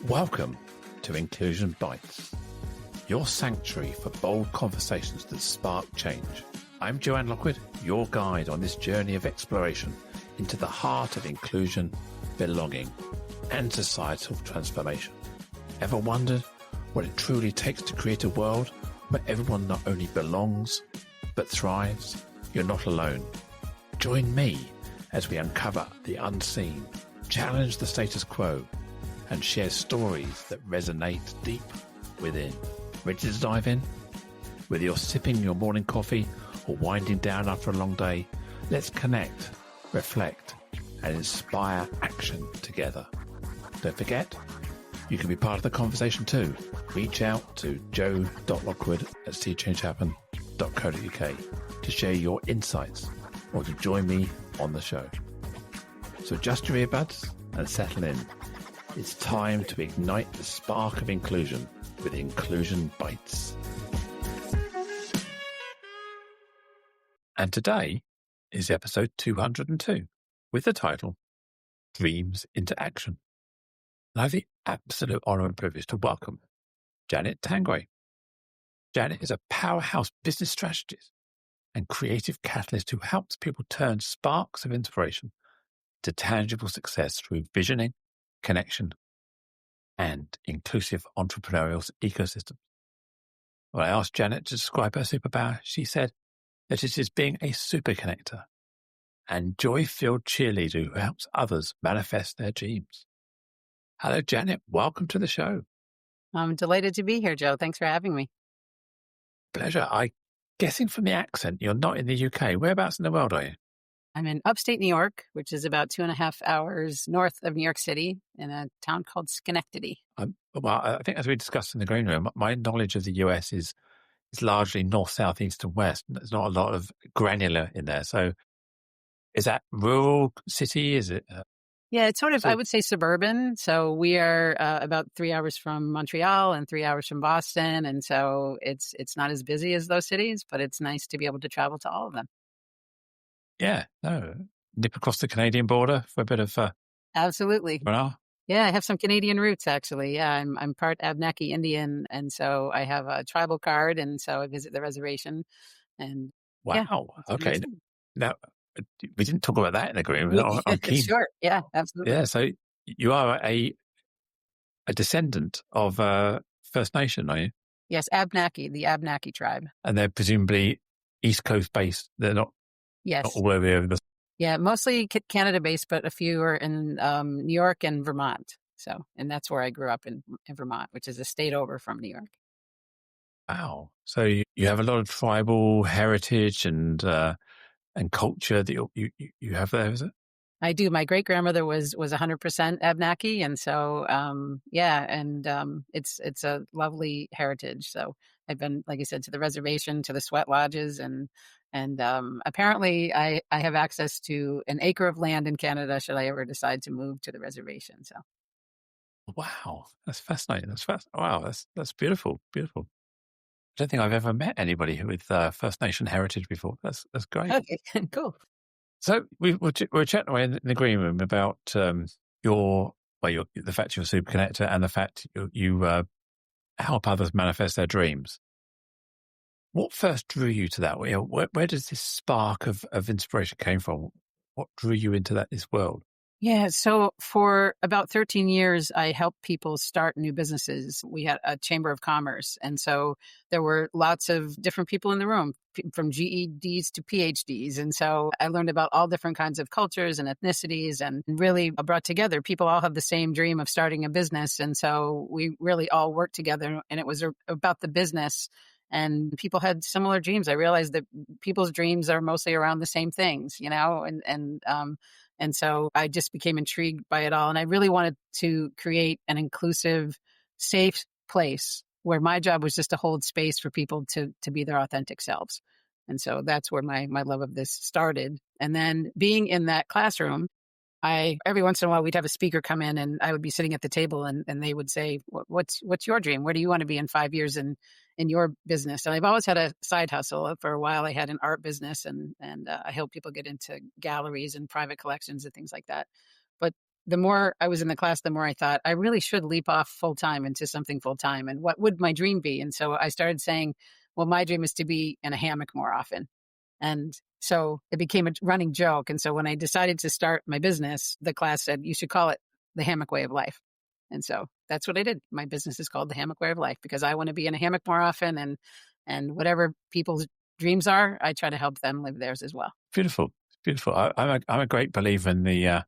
Welcome to Inclusion Bites, your sanctuary for bold conversations that spark change. I'm Joanne Lockwood, your guide on this journey of exploration into the heart of inclusion, belonging, and societal transformation. Ever wondered what it truly takes to create a world where everyone not only belongs, but thrives? You're not alone. Join me as we uncover the unseen, challenge the status quo, and share stories that resonate deep within. Ready to dive in? Whether you're sipping your morning coffee or winding down after a long day, let's connect, reflect, and inspire action together. Don't forget, you can be part of the conversation too. Reach out to joe.lockwood@seechangehappen.co.uk to share your insights or to join me on the show. So adjust your earbuds and settle in. It's time to ignite the spark of inclusion with Inclusion Bites. And today is episode 202 with the title Dreams Into Action. And I have the absolute honor and privilege to welcome Janet Tanguay. Janet is a powerhouse business strategist and creative catalyst who helps people turn sparks of inspiration to tangible success through visioning, connection, and inclusive entrepreneurial ecosystem. When I asked Janet to describe her superpower, she said that it is being a super connector and joy-filled cheerleader who helps others manifest their dreams. Hello, Janet. Welcome to the show. I'm delighted to be here, Joe. Thanks for having me. Pleasure. I'm guessing from the accent, you're not in the UK. Whereabouts in the world are you? I'm in upstate New York, which is about 2.5 hours north of New York City in a town called Schenectady. Well, I think as we discussed in the green room, my knowledge of the US is largely north, south, east, and west. There's not a lot of granular in there. So is that rural city? Is it? Yeah, it's sort of, I would say, suburban. So we are about 3 hours from Montreal and 3 hours from Boston. And so it's not as busy as those cities, but it's nice to be able to travel to all of them. Yeah, no, nip across the Canadian border for a bit of absolutely. Yeah, I have some Canadian roots actually. Yeah, I'm part Abnaki Indian, and so I have a tribal card, and so I visit the reservation. And wow, yeah, okay. Now we didn't talk about that in the agreement. I'm keen. Sure, yeah, absolutely. Yeah, so you are a descendant of First Nation, are you? Yes, Abnaki, the Abnaki tribe, and they're presumably East Coast based. They're not. Yes. Not all over the. Yeah, mostly Canada-based, but a few are in New York and Vermont. So, and that's where I grew up in Vermont, which is a state over from New York. Wow! So you have a lot of tribal heritage and culture that you have there, is it? I do. My great grandmother was 100% Abnaki, and so it's a lovely heritage. So I've been, like I said, to the reservation, to the sweat lodges, and apparently I have access to an acre of land in Canada should I ever decide to move to the reservation. So, wow, that's fascinating. Wow, that's beautiful, beautiful. I don't think I've ever met anybody with First Nation heritage before. That's great. Okay, cool. So we're chatting away in the green room about the fact you're a super connector and the fact you help others manifest their dreams. What first drew you to that? Where does this spark of inspiration came from? What drew you into this world? Yeah, so for about 13 years, I helped people start new businesses. We had a chamber of commerce. And so there were lots of different people in the room, from GEDs to PhDs. And so I learned about all different kinds of cultures and ethnicities and really brought together. People all have the same dream of starting a business. And so we really all worked together, and it was about the business. And people had similar dreams. I realized that people's dreams are mostly around the same things, and so I just became intrigued by it all. And I really wanted to create an inclusive, safe place where my job was just to hold space for people to be their authentic selves. And so that's where my love of this started. And then being in that classroom, every once in a while we'd have a speaker come in, and I would be sitting at the table, and they would say, what's your dream? Where do you want to be in 5 years in your business? And I've always had a side hustle. For a while I had an art business, and I helped people get into galleries and private collections and things like that. But the more I was in the class, the more I thought I really should leap off full time into something full time. And what would my dream be? And so I started saying, well, my dream is to be in a hammock more often. And so it became a running joke. And so when I decided to start my business, the class said, you should call it the hammock way of life. And so that's what I did. My business is called the hammock way of life because I want to be in a hammock more often, and whatever people's dreams are, I try to help them live theirs as well. Beautiful. Beautiful. I'm a great believer in the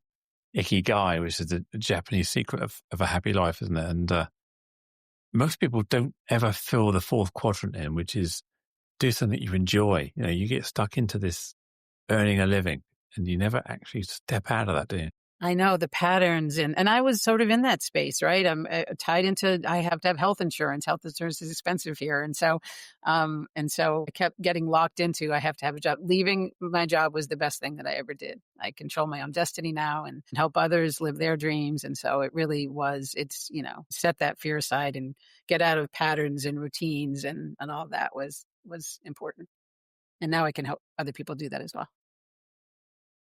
ikigai, which is the Japanese secret of a happy life, isn't it? And most people don't ever fill the fourth quadrant in, which is do something you enjoy. You know, you get stuck into this earning a living and you never actually step out of that, do you? I know the patterns, and I was sort of in that space, right? I'm tied into. I have to have health insurance. Health insurance is expensive here, and so I kept getting locked into. I have to have a job. Leaving my job was the best thing that I ever did. I control my own destiny now and help others live their dreams, and so it really was. It's set that fear aside and get out of patterns and routines, and all of that was important. And now I can help other people do that as well.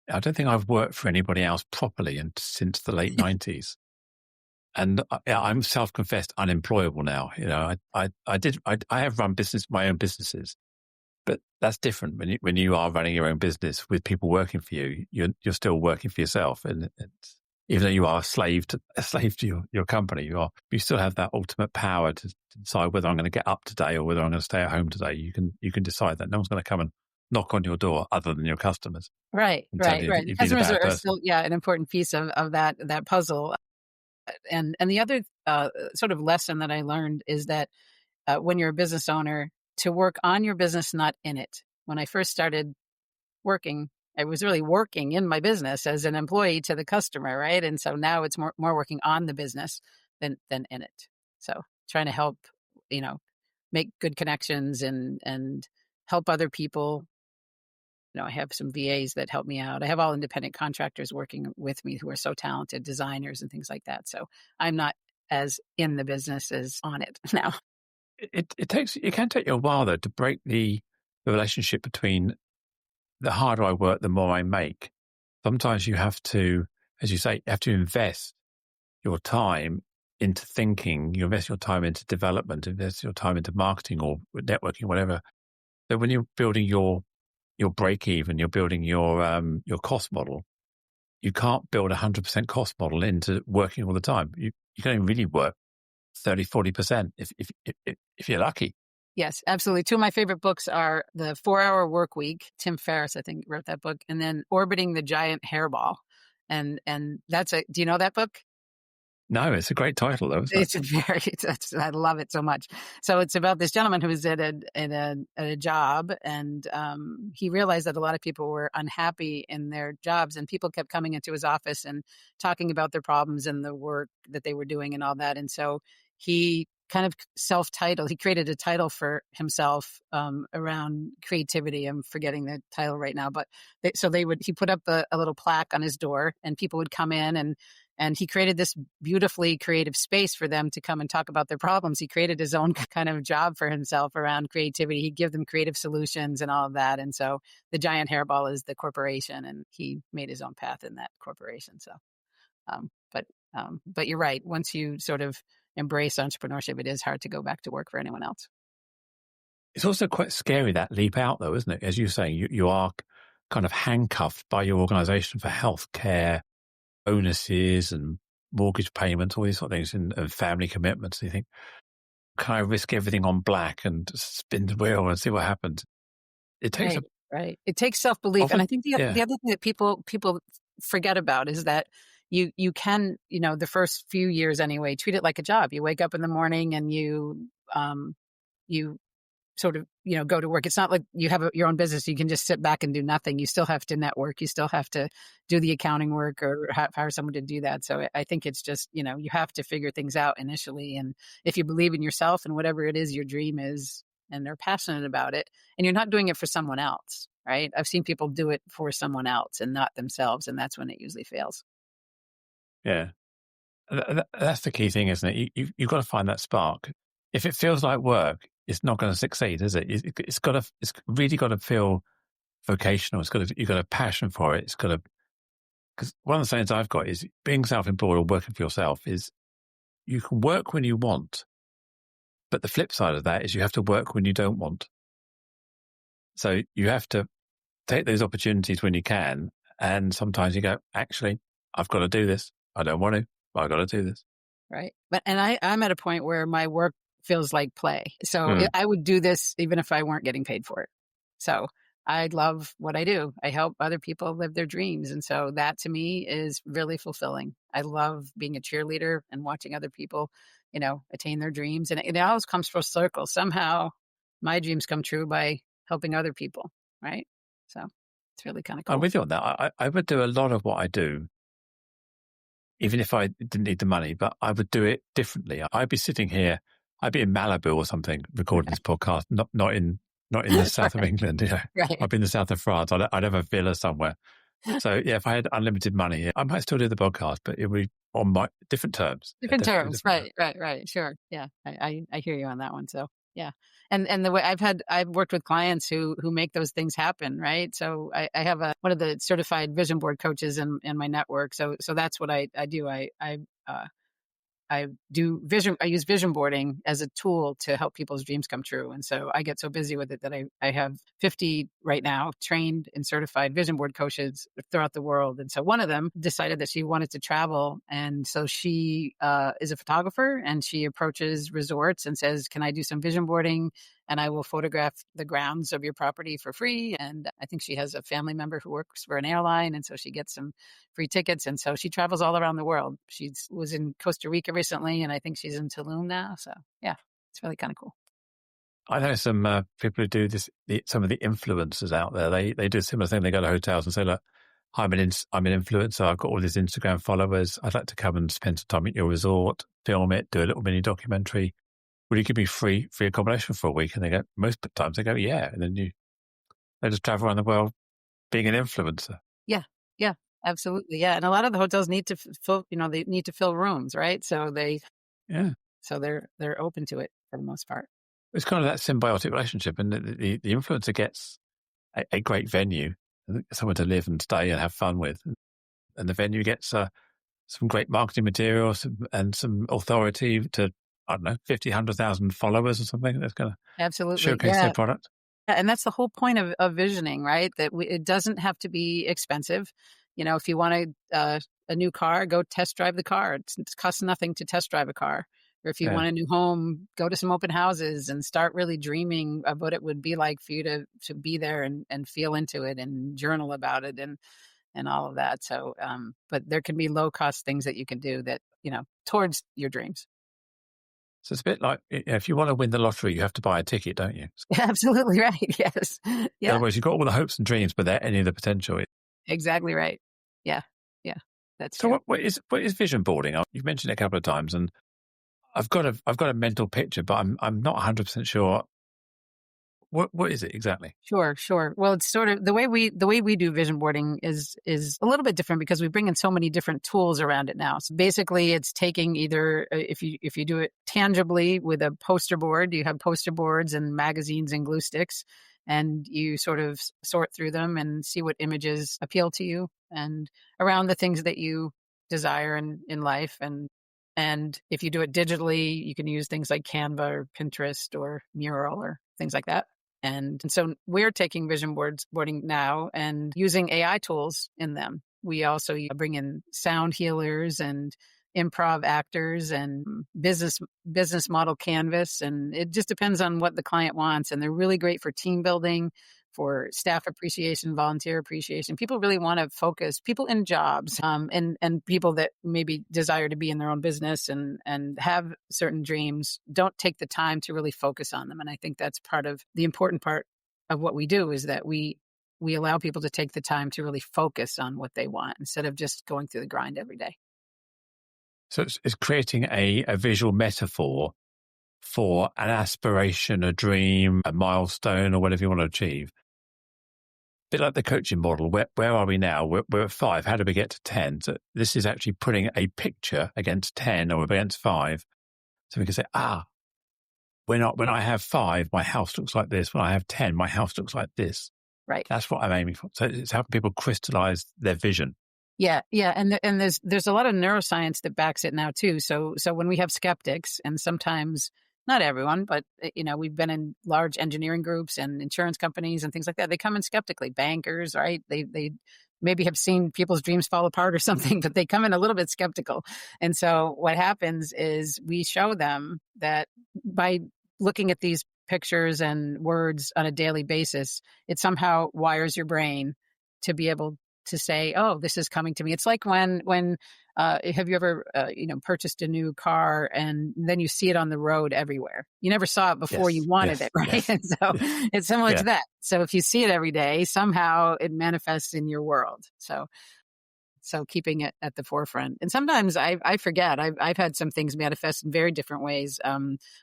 I don't think I've worked for anybody else properly since the late 90s. And I'm self-confessed unemployable now. You know, I have run my own businesses, but that's different when you are running your own business with people working for you. You're still working for yourself, and even though you are a slave to your company, you still have that ultimate power to decide whether I'm going to get up today or whether I'm going to stay at home today. You can decide that. No one's going to come and knock on your door other than your customers. Right. Customers are still, an important piece of that puzzle. And the other sort of lesson that I learned is that when you're a business owner, to work on your business, not in it. When I first started working, I was really working in my business as an employee to the customer, right? And so now it's more working on the business than in it. So trying to help, make good connections and help other people. I have some VAs that help me out. I have all independent contractors working with me who are so talented, designers and things like that. So I'm not as in the business as on it now. It can take you a while though to break the relationship between the harder I work, the more I make. Sometimes you have to, as you say, you have to invest your time into thinking, you invest your time into development, invest your time into marketing or networking, whatever. So when you're building your break even, you're building your cost model, you can't build 100% cost model into working all the time. You can only really work 30, 40% if you're lucky. Yes, absolutely. Two of my favorite books are The 4-Hour Work Week. Tim Ferriss, I think, wrote that book, and then Orbiting the Giant Hairball. And do you know that book? No, it's a great title though. I love it so much. So it's about this gentleman who was at a job, and he realized that a lot of people were unhappy in their jobs, and people kept coming into his office and talking about their problems and the work that they were doing and all that. And so he kind of self-titled. He created a title for himself around creativity. I'm forgetting the title right now, but he put up a little plaque on his door, and people would come in and he created this beautifully creative space for them to come and talk about their problems. He created his own kind of job for himself around creativity. He'd give them creative solutions and all of that. And so the Giant Hairball is the corporation, and he made his own path in that corporation. So, but you're right. Once you sort of embrace entrepreneurship, it is hard to go back to work for anyone else. It's also quite scary, that leap out though, isn't it? As you say, you are kind of handcuffed by your organization for healthcare, bonuses and mortgage payments, all these sort of things, and family commitments. You think, can I risk everything on black and spin the wheel and see what happens? It takes right. It takes self-belief. And I think the other thing that people forget about is that you can, the first few years anyway, treat it like a job. You wake up in the morning and you sort of, go to work. It's not like you have your own business. You can just sit back and do nothing. You still have to network. You still have to do the accounting work or hire someone to do that. So I think it's just, you have to figure things out initially. And if you believe in yourself and whatever it is your dream is, and they're passionate about it, and you're not doing it for someone else, right? I've seen people do it for someone else and not themselves. And that's when it usually fails. Yeah. That's the key thing, isn't it? You've got to find that spark. If it feels like work, it's not going to succeed, is it? It's really got to feel vocational. You've got a passion for it. It's got to Because one of the sayings I've got is being self-employed or working for yourself is you can work when you want, but the flip side of that is you have to work when you don't want. So you have to take those opportunities when you can. And sometimes you go, actually, I've got to do this. I don't want to, but I've got to do this. Right. I'm at a point where my work feels like play. So I would do this even if I weren't getting paid for it. So I love what I do. I help other people live their dreams. And so that to me is really fulfilling. I love being a cheerleader and watching other people, attain their dreams. And it always comes full circle. Somehow my dreams come true by helping other people. Right. So it's really kind of cool. I'm with you on that. I would do a lot of what I do, even if I didn't need the money, but I would do it differently. I'd be sitting here, I'd be in Malibu or something, recording this podcast, not in the south of England. Right. I'd be in the south of France. I'd have a villa somewhere. So yeah, if I had unlimited money, I might still do the podcast, but it would be on my different terms. Different terms. Right. Sure. Yeah. I hear you on that one. So yeah. And the way I've worked with clients who make those things happen. Right. So I have one of the certified vision board coaches in my network. So that's what I do. I use vision boarding as a tool to help people's dreams come true. And so I get so busy with it that I have 50 right now trained and certified vision board coaches throughout the world. And so one of them decided that she wanted to travel. And so she is a photographer and she approaches resorts and says, can I do some vision boarding? And I will photograph the grounds of your property for free. And I think she has a family member who works for an airline. And so she gets some free tickets. And so she travels all around the world. She was in Costa Rica recently, and I think she's in Tulum now. So yeah, it's really kind of cool. I know some people who do this, some of the influencers out there, they do a similar thing. They go to hotels and say, look, I'm an influencer. I've got all these Instagram followers. I'd like to come and spend some time at your resort, film it, do a little mini documentary. Will you give me free accommodation for a week? And they go, most times they go, yeah. And then they just travel around the world being an influencer. Yeah, absolutely. Yeah. And a lot of the hotels need to fill, they need to fill rooms, right? So so they're open to it for the most part. It's kind of that symbiotic relationship. And the influencer gets a great venue, somewhere to live and stay and have fun with. And the venue gets some great marketing materials and some authority to, I don't know, 50, 100,000 followers or something that's going to absolutely showcase their product. And that's the whole point of visioning, right? That it doesn't have to be expensive. If you want a new car, go test drive the car. It costs nothing to test drive a car. Or if you want a new home, go to some open houses and start really dreaming of what it would be like for you to be there and feel into it and journal about it and all of that. So, but there can be low cost things that you can do that, towards your dreams. So it's a bit like, if you want to win the lottery, you have to buy a ticket, don't you? Absolutely right. Yes. Yeah. Otherwise, you've got all the hopes and dreams, but without any of the potential. Exactly right. Yeah. That's so. True. What is vision boarding? You've mentioned it a couple of times, and I've got a mental picture, but I'm not 100% sure. What is it exactly? Sure. Well, it's sort of the way we do vision boarding is a little bit different because we bring in so many different tools around it now. So basically, it's taking either if you do it tangibly with a poster board, you have poster boards and magazines and glue sticks, and you sort of sort through them and see what images appeal to you and around the things that you desire in life. And if you do it digitally, you can use things like Canva or Pinterest or Mural or things like that. And so we're taking vision boarding now and using AI tools in them. We also bring in sound healers and improv actors and business model canvas. And it just depends on what the client wants. And they're really great for team building, for staff appreciation, volunteer appreciation. People really want to focus, people in jobs, and people that maybe desire to be in their own business and have certain dreams, don't take the time to really focus on them. And I think that's part of the important part of what we do is that we allow people to take the time to really focus on what they want instead of just going through the grind every day. So it's creating a visual metaphor for an aspiration, a dream, a milestone, or whatever you want to achieve. A bit like the coaching model. Where are we now? We're at 5. How do we get to 10? So this is actually putting a picture against 10 or against 5. So we can say, when I have 5, my house looks like this. When I have 10, my house looks like this. Right. That's what I'm aiming for. So it's helping people crystallize their vision. Yeah, yeah, and there's a lot of neuroscience that backs it now too. So when we have skeptics, and sometimes not everyone, but we've been in large engineering groups and insurance companies and things like that. They come in skeptically. Bankers, right? They maybe have seen people's dreams fall apart or something, but they come in a little bit skeptical. And so what happens is we show them that by looking at these pictures and words on a daily basis, it somehow wires your brain to be able to say, "Oh, this is coming to me." It's like when have you ever purchased a new car and then you see it on the road everywhere? You never saw it before you Yes, wanted yes, it, right? yes. And so it's similar Yeah. to that. So if you see it every day, somehow it manifests in your world. So keeping it at the forefront. And sometimes I forget. I've had some things manifest in very different ways.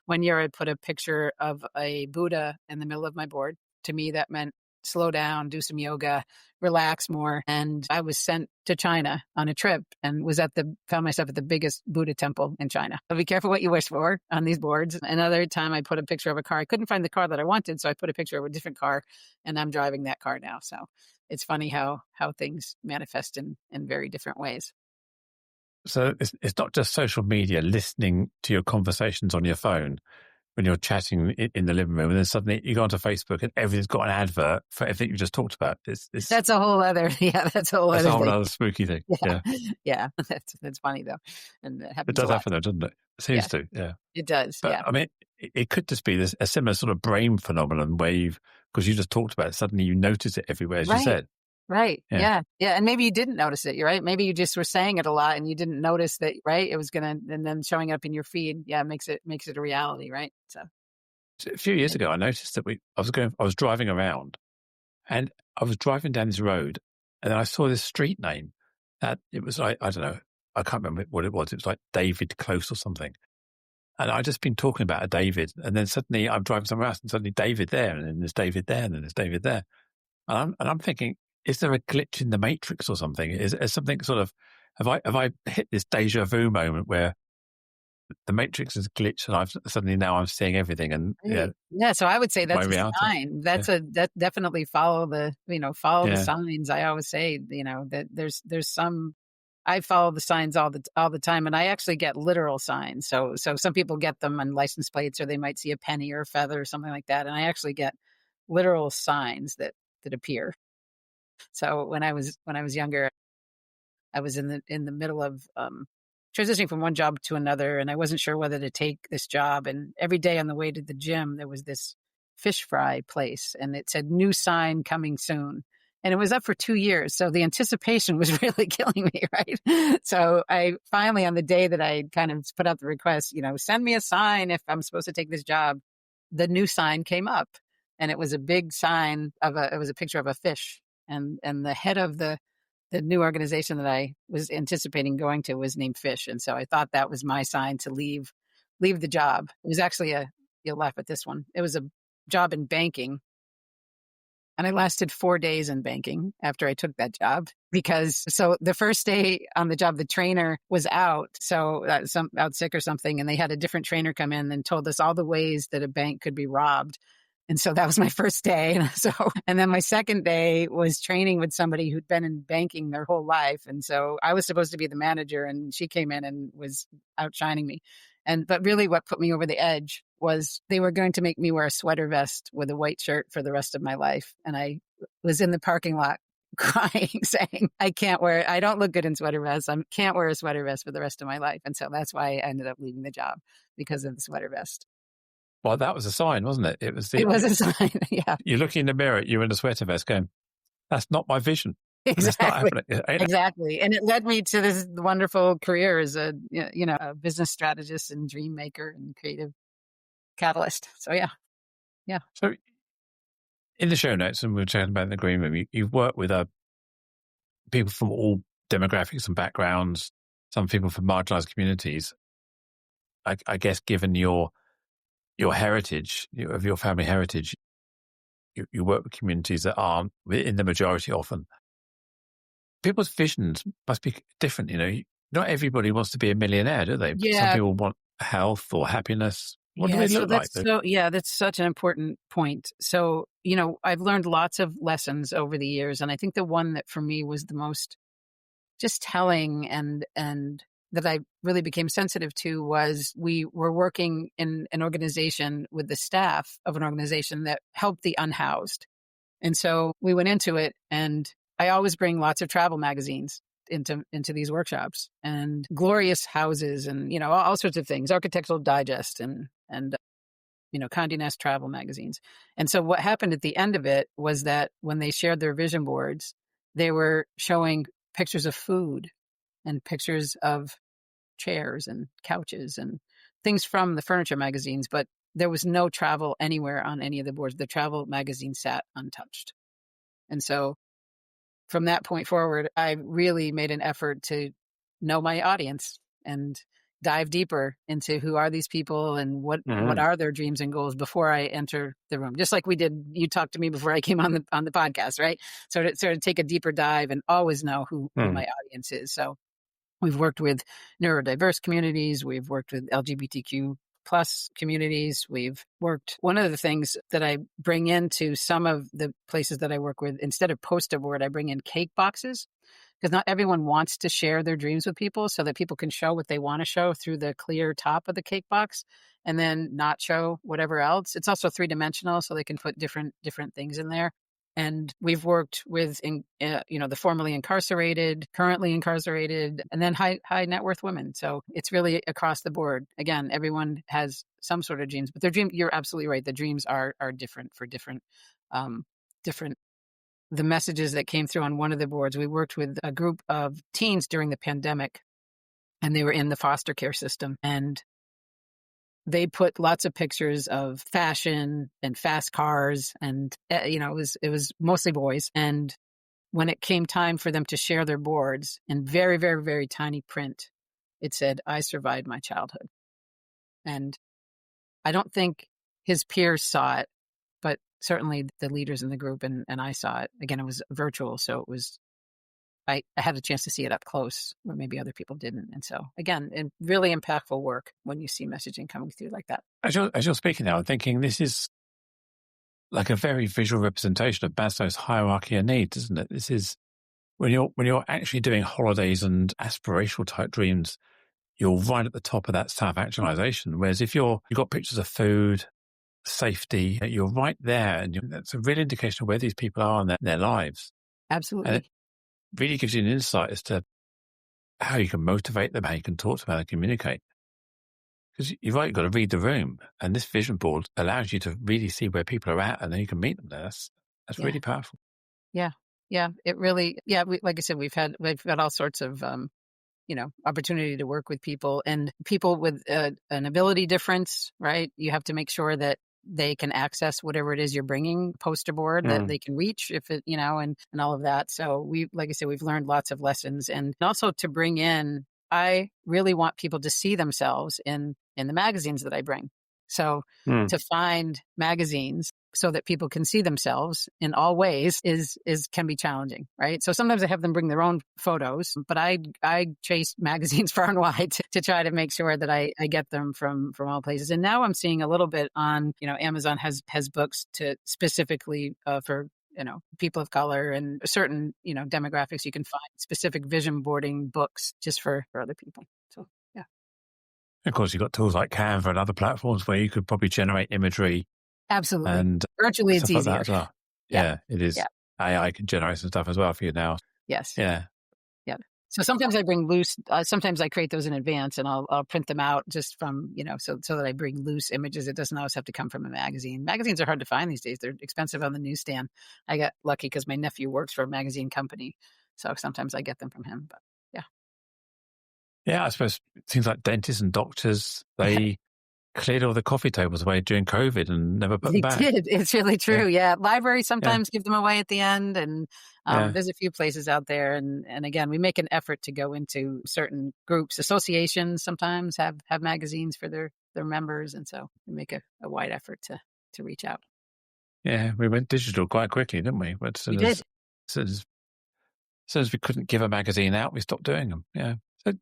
One year I put a picture of a Buddha in the middle of my board. To me, that meant slow down, do some yoga, relax more. And I was sent to China on a trip and found myself at the biggest Buddha temple in China. So be careful what you wish for on these boards. Another time I put a picture of a car. I couldn't find the car that I wanted, so I put a picture of a different car, and I'm driving that car now. So it's funny how things manifest in very different ways. So it's not just social media, listening to your conversations on your phone when you're chatting in the living room, and then suddenly you go onto Facebook and everything's got an advert for everything you just talked about. That's a whole other, that's a whole that's other a whole thing. other spooky thing. Yeah. Yeah. That's funny though. And it It happens a does lot. happen though, doesn't it? It seems to, yeah. It does. But Yeah. I mean, it could just be a similar sort of brain phenomenon where because you just talked about it, suddenly you notice it everywhere, as you Right. said. Right. Yeah. Yeah. Yeah. And maybe you didn't notice it. You're right. Maybe you just were saying it a lot and you didn't notice that, right? It was and then showing up in your feed. Yeah. Makes it a reality. Right. So A few years ago, I noticed that I was driving around and I was driving down this road and then I saw this street name that it was like, I don't know, I can't remember what it was. It was like David Close or something. And I'd just been talking about a David, and then suddenly I'm driving somewhere else and suddenly David there, and then there's David there, and then there's David there. And I'm thinking, is there a glitch in the matrix or something? Is something sort of, have I hit this deja vu moment where the matrix is glitched and I'm seeing everything and yeah. So I would say my that's a reality. sign. That definitely follow the signs. I always say, that there's some, I follow the signs all the time, and I actually get literal signs. So some people get them on license plates, or they might see a penny or a feather or something like that, and I actually get literal signs that appear. So when I was younger, I was in the middle of transitioning from one job to another, and I wasn't sure whether to take this job. And every day on the way to the gym, there was this fish fry place, and it said "new sign coming soon." And it was up for 2 years. So the anticipation was really killing me, right? So I finally, on the day that I kind of put out the request, send me a sign if I'm supposed to take this job, the new sign came up. And it was a big sign it was a picture of a fish. And the head of the new organization that I was anticipating going to was named Fish. And so I thought that was my sign to leave the job. It was actually you'll laugh at this one. It was a job in banking. And I lasted 4 days in banking after I took that job so the first day on the job, the trainer was out. So out sick or something. And they had a different trainer come in and told us all the ways that a bank could be robbed. And so that was my first day. And then my second day was training with somebody who'd been in banking their whole life. And so I was supposed to be the manager, and she came in and was outshining me. But really what put me over the edge was they were going to make me wear a sweater vest with a white shirt for the rest of my life. And I was in the parking lot crying, saying, I don't look good in sweater vests. I can't wear a sweater vest for the rest of my life. And so that's why I ended up leaving the job, because of the sweater vest. Well, that was a sign, wasn't it? It was a sign. Yeah. You look in the mirror, you're in a sweater vest going, that's not my vision. Exactly. That's not happening. Exactly. And it led me to this wonderful career as a business strategist and dream maker and creative catalyst. So yeah. So in the show notes, and we were chatting about in the green room, you've worked with people from all demographics and backgrounds, some people from marginalized communities. I guess given your heritage, of your family heritage, you work with communities that aren't in the majority often. People's visions must be different. Not everybody wants to be a millionaire, do they? Yeah. Some people want health or happiness. What do they look like? That's such an important point. So, I've learned lots of lessons over the years. And I think the one that for me was the most just telling and that I really became sensitive to was we were working in an organization with the staff of an organization that helped the unhoused. And so we went into it, and I always bring lots of travel magazines into these workshops, and glorious houses and, all sorts of things, Architectural Digest and Condé Nast travel magazines. And so what happened at the end of it was that when they shared their vision boards, they were showing pictures of food and pictures of chairs and couches and things from the furniture magazines, but there was no travel anywhere on any of the boards. The travel magazine sat untouched. And so from that point forward, I really made an effort to know my audience and dive deeper into who are these people and what are their dreams and goals before I enter the room. Just like we did, you talked to me before I came on the podcast, right? So to sort of take a deeper dive and always know who my audience is. So we've worked with neurodiverse communities. We've worked with LGBTQ plus communities. One of the things that I bring into some of the places that I work with, instead of poster board, I bring in cake boxes, because not everyone wants to share their dreams with people, so that people can show what they want to show through the clear top of the cake box and then not show whatever else. It's also 3-dimensional, so they can put different things in there. And we've worked with, the formerly incarcerated, currently incarcerated, and then high net worth women. So it's really across the board. Again, everyone has some sort of dreams, but their dream, you're absolutely right. The dreams are different for different. The messages that came through on one of the boards, we worked with a group of teens during the pandemic, and they were in the foster care system, and they put lots of pictures of fashion and fast cars, and it was mostly boys. And when it came time for them to share their boards, in very, very, very tiny print, it said, "I survived my childhood." And I don't think his peers saw it, but certainly the leaders in the group and I saw it. Again, it was virtual, so it was. I had a chance to see it up close, where maybe other people didn't. And so, again, really impactful work when you see messaging coming through like that. As you're speaking now, I'm thinking this is like a very visual representation of Maslow's hierarchy of needs, isn't it? This is when you're actually doing holidays and aspirational type dreams, you're right at the top of that self-actualization. Whereas if you've got pictures of food, safety, you're right there, and that's a real indication of where these people are in their lives. Absolutely. Really gives you an insight as to how you can motivate them, how you can talk to them, how they communicate. Because you've got to read the room, and this vision board allows you to really see where people are at, and then you can meet them there. That's really powerful. Yeah, it really. Yeah, like I said, we've had all sorts of opportunity to work with people, and people with an ability difference. Right, you have to make sure that they can access whatever it is you're bringing poster board, that they can reach if it, and all of that. So like I said, we've learned lots of lessons, and also to bring in, I really want people to see themselves in the magazines that I bring. So to find magazines so that people can see themselves in all ways can be challenging, right? So sometimes I have them bring their own photos, but I chase magazines far and wide to try to make sure that I get them from all places. And now I'm seeing a little bit on, Amazon has books to specifically for people of color and certain demographics. You can find specific vision boarding books just for other people. So yeah. Of course, you've got tools like Canva and other platforms where you could probably generate imagery. Absolutely. And virtually it's easier. Like as well. Yeah, it is. Yeah. AI can generate some stuff as well for you now. Yes. Yeah. Yeah. So sometimes I bring loose, sometimes I create those in advance, and I'll print them out just from, so that I bring loose images. It doesn't always have to come from a magazine. Magazines are hard to find these days. They're expensive on the newsstand. I got lucky because my nephew works for a magazine company. So sometimes I get them from him, but yeah. Yeah, I suppose it seems like dentists and doctors, they cleared all the coffee tables away during COVID and never put them back. They did. It's really true. Yeah. Libraries sometimes give them away at the end. And there's a few places out there. And again, we make an effort to go into certain groups. Associations sometimes have magazines for their members. And so we make a wide effort to reach out. Yeah. We went digital quite quickly, didn't we? But we did. As soon as we couldn't give a magazine out, we stopped doing them. Yeah. So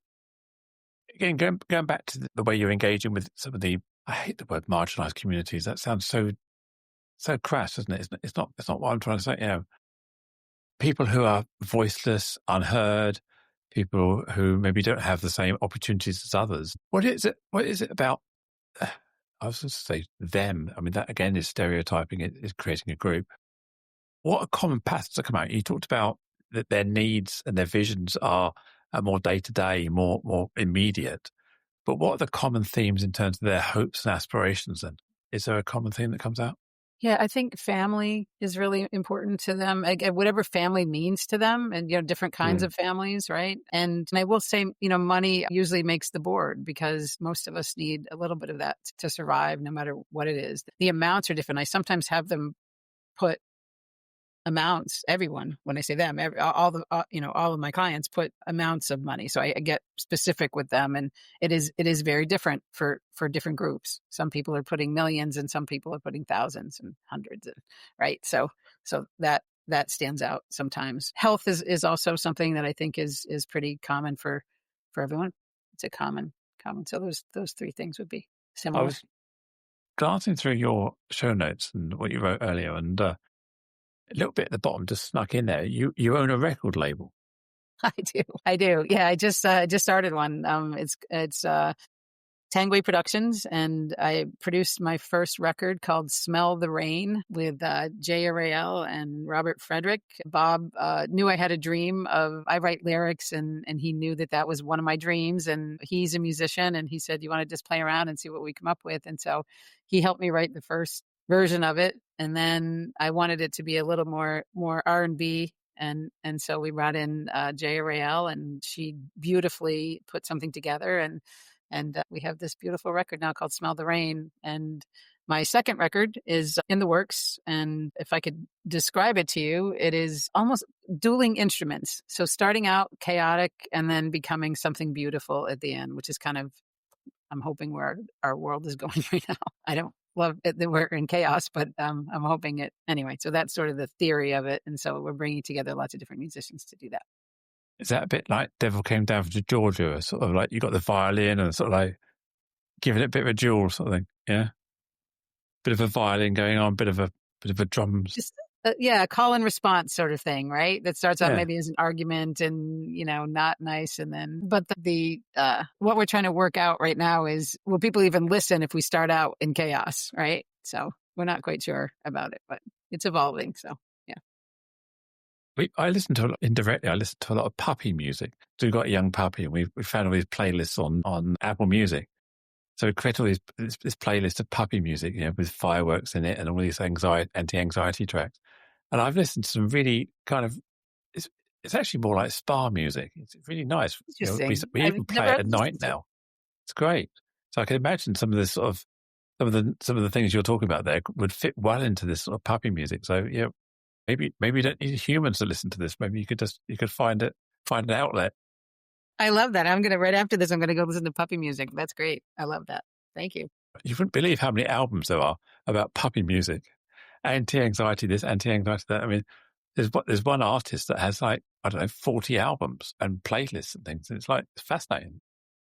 again, going back to the way you're engaging with some of the, I hate the word marginalized communities. That sounds so crass, doesn't it? It's not what I'm trying to say. People who are voiceless, unheard, people who maybe don't have the same opportunities as others. What is it? What is it about? I was going to say them. I mean, that again is stereotyping. It is creating a group. What are common patterns that come out? You talked about that their needs and their visions are more day to day, more immediate. But what are the common themes in terms of their hopes and aspirations? Then, is there a common theme that comes out? Yeah, I think family is really important to them. Whatever family means to them, and different kinds of families, right? And I will say, money usually makes the board because most of us need a little bit of that to survive, no matter what it is. The amounts are different. I sometimes have them put amounts. Everyone, when I say them, all of my clients put amounts of money. So I get specific with them, and it is very different for different groups. Some people are putting millions, and some people are putting thousands and hundreds, right? So that stands out sometimes. Health is also something that I think is pretty common for everyone. It's a common. So those three things would be similar. I was glancing through your show notes and what you wrote earlier, and a little bit at the bottom just snuck in there. You own a record label. I do. Yeah, I just started one. It's Tanguay Productions, and I produced my first record called "Smell the Rain" with Jay Ariel and Robert Frederick. Bob knew I had a dream of I write lyrics, and he knew that was one of my dreams. And he's a musician, and he said, "You want to just play around and see what we come up with?" And so he helped me write the first version of it, and then I wanted it to be a little more R&B. And so we brought in Jay Ariel, and she beautifully put something together, and we have this beautiful record now called "Smell the Rain." And my second record is in the works. And if I could describe it to you, it is almost dueling instruments. So starting out chaotic and then becoming something beautiful at the end, which is kind of, I'm hoping, where our world is going right now. I don't love it that we're in chaos, but I'm hoping it anyway. So that's sort of the theory of it. And so we're bringing together lots of different musicians to do that. Is that a bit like Devil Came Down from Georgia? Sort of like you got the violin and sort of like giving it a bit of a duel sort of thing, yeah? Bit of a violin going on, bit of a drums. Just, a call and response sort of thing, right? That starts out maybe as an argument and, not nice. And then, but the what we're trying to work out right now is, will people even listen if we start out in chaos, right? So we're not quite sure about it, but it's evolving. So. I listen to a lot of puppy music. So we've got a young puppy, and we found all these playlists on Apple Music. So we create all this playlist of puppy music, with fireworks in it and all these anti-anxiety tracks. And I've listened to some really kind of, it's actually more like spa music. It's really nice. We even play it at night now. It's great. So I can imagine some of this sort of some of the things you're talking about there would fit well into this sort of puppy music. So maybe you don't need humans to listen to this. Maybe you could find an outlet. I love that. Right after this, I'm going to go listen to puppy music. That's great. I love that. Thank you. You wouldn't believe how many albums there are about puppy music, anti-anxiety this, anti-anxiety that. I mean, there's one artist that has 40 albums and playlists and things. And it's fascinating.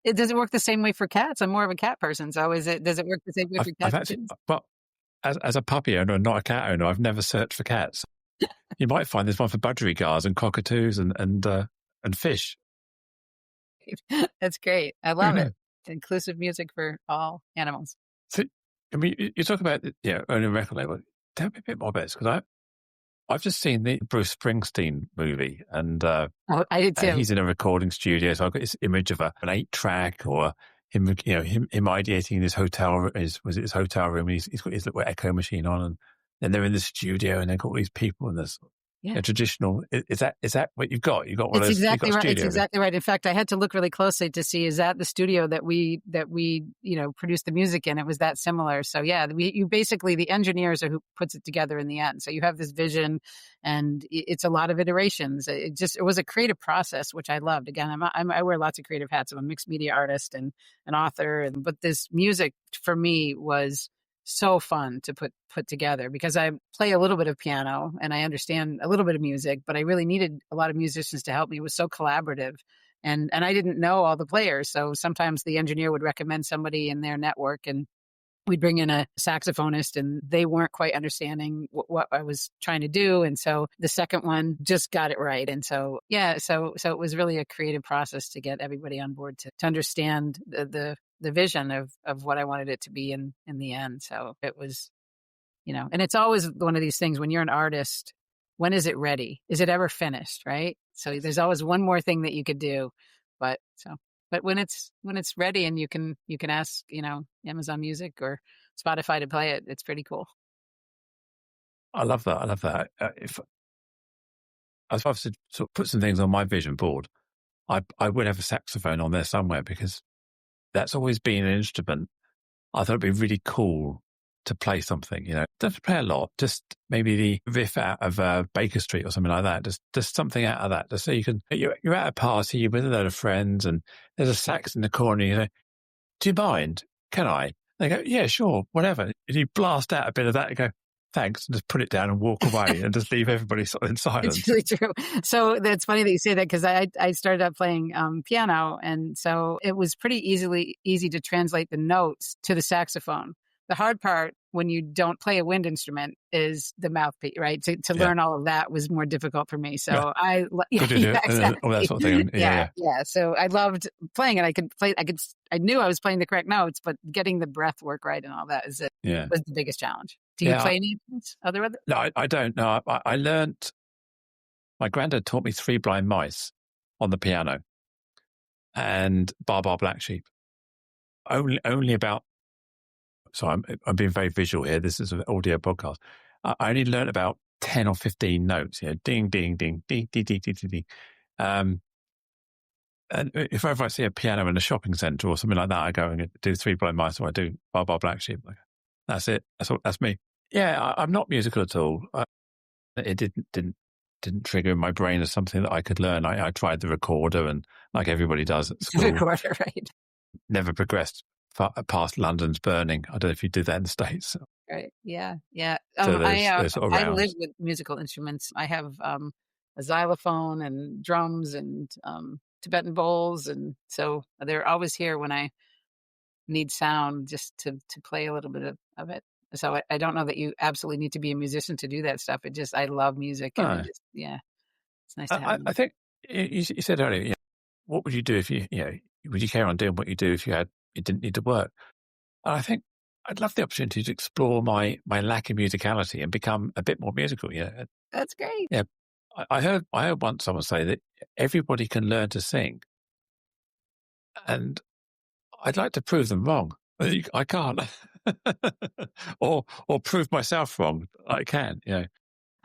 Does it work the same way for cats? I'm more of a cat person. So does it work the same way for cats? But as a puppy owner and not a cat owner, I've never searched for cats. You might find there's one for budgerigars and cockatoos and fish. That's great. I love it. Inclusive music for all animals. So, I mean, you talk about owning a record label. Tell me a bit more about this, because I've just seen the Bruce Springsteen movie, and I did too. He's in a recording studio, so I've got this image of an 8-track or him ideating in his hotel room. His hotel room? He's got his little echo machine on, and then they're in the studio, and they've got all these people in this. Yeah. Traditional. Is that what you've got? You've got one of those. Exactly right. It's exactly right. In fact, I had to look really closely to see, is that the studio that we produced the music in? It was that similar. So yeah, you basically, the engineers are who puts it together in the end. So you have this vision, and it's a lot of iterations. It was a creative process, which I loved. Again, I wear lots of creative hats. I'm a mixed media artist and an author, but this music for me was so fun to put together, because I play a little bit of piano and I understand a little bit of music, but I really needed a lot of musicians to help me. It was so collaborative, and I didn't know all the players. So sometimes the engineer would recommend somebody in their network, and we'd bring in a saxophonist and they weren't quite understanding what I was trying to do. And so the second one just got it right. And so, yeah, so it was really a creative process to get everybody on board to understand the vision of what I wanted it to be in the end. So it was, and it's always one of these things when you're an artist, when is it ready? Is it ever finished? Right. So there's always one more thing that you could do. But when it's ready and you can ask, Amazon Music or Spotify to play it, it's pretty cool. I love that. If I was to sort of put some things on my vision board, I would have a saxophone on there somewhere, because that's always been an instrument. I thought it'd be really cool to play something, don't have to play a lot, just maybe the riff out of Baker Street or something like that, just something out of that, just so you're at a party with a load of friends and there's a sax in the corner, do you mind? Can I? They go, yeah, sure, whatever. And you blast out a bit of that and go, thanks, and just put it down and walk away and just leave everybody sort of in silence. It's really true. So that's funny that you say that, because I started out playing piano, and so it was pretty easy to translate the notes to the saxophone. The hard part when you don't play a wind instrument is the mouthpiece, right? To learn all of that was more difficult for me. So exactly. All that sort of thing. Yeah. So I loved playing it. I knew I was playing the correct notes, but getting the breath work right and all that was the biggest challenge. Do you play any instruments? Other? No, I don't. No, I learned. My granddad taught me Three Blind Mice on the piano and Bar Bar Black Sheep. Only about. So I'm being very visual here. This is an audio podcast. I only learned about 10 or 15 notes. Ding, ding, ding, ding, ding, ding, ding, ding. And if ever I see a piano in a shopping centre or something like that, I go and do Three Blind Mice, or I do Bar Bar Black Sheep. That's it. That's me. Yeah, I'm not musical at all. It didn't trigger in my brain as something that I could learn. I tried the recorder, and like everybody does at school, recorder, right? Never progressed past London's Burning. I don't know if you do that in the States. Right. Yeah. So I live with musical instruments. I have a xylophone and drums and Tibetan bowls, and so they're always here when I need sound, just to play a little bit of it. So I don't know that you absolutely need to be a musician to do that stuff. I love music. And it's nice to have. I think you said earlier, what would you do if would you carry on doing what you do if you didn't need to work? And I think I'd love the opportunity to explore my lack of musicality and become a bit more musical. That's great. Yeah, I heard once someone say that everybody can learn to sing, and I'd like to prove them wrong. I can't, or prove myself wrong. I can.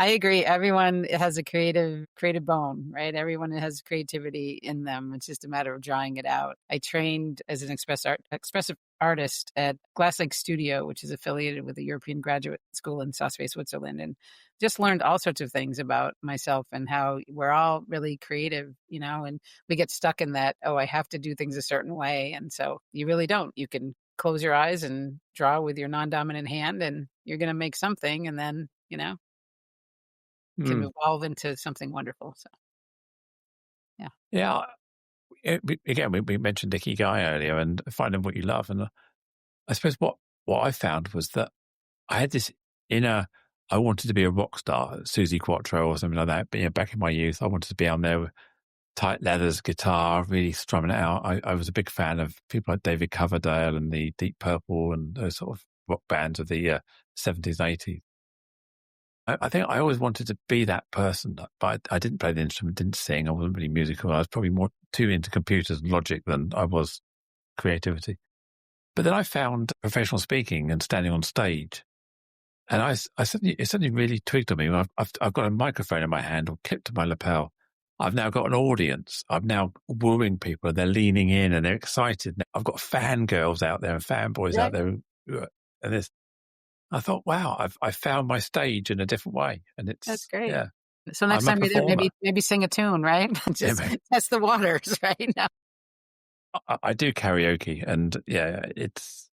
I agree. Everyone has a creative bone, right? Everyone has creativity in them. It's just a matter of drawing it out. I trained as an expressive artist at Glass Lake Studio, which is affiliated with the European Graduate School in Saas-Fee, Switzerland, and just learned all sorts of things about myself and how we're all really creative, and we get stuck in that, I have to do things a certain way. And so you really don't. You can close your eyes and draw with your non-dominant hand, and you're going to make something, and then, can evolve into something wonderful. So, yeah. Yeah. Again, we mentioned Ikigai earlier and finding what you love. And I suppose what I found was that I had this inner, I wanted to be a rock star, Susie Quattro or something like that. But back in my youth, I wanted to be on there with tight leathers, guitar, really strumming it out. I was a big fan of people like David Coverdale and the Deep Purple and those sort of rock bands of the 70s, 80s. I think I always wanted to be that person, but I didn't play the instrument, didn't sing. I wasn't really musical. I was probably more too into computers and logic than I was creativity. But then I found professional speaking and standing on stage, and it suddenly really twigged on me. I've got a microphone in my hand or clipped to my lapel. I've now got an audience. I'm now wooing people. They're leaning in and they're excited. I've got fangirls out there and fanboys out there, and this. I thought, wow, I found my stage in a different way, and that's great. Yeah. So next time you're there, maybe sing a tune, right? Just test the waters, right? Now, I do karaoke, and it's.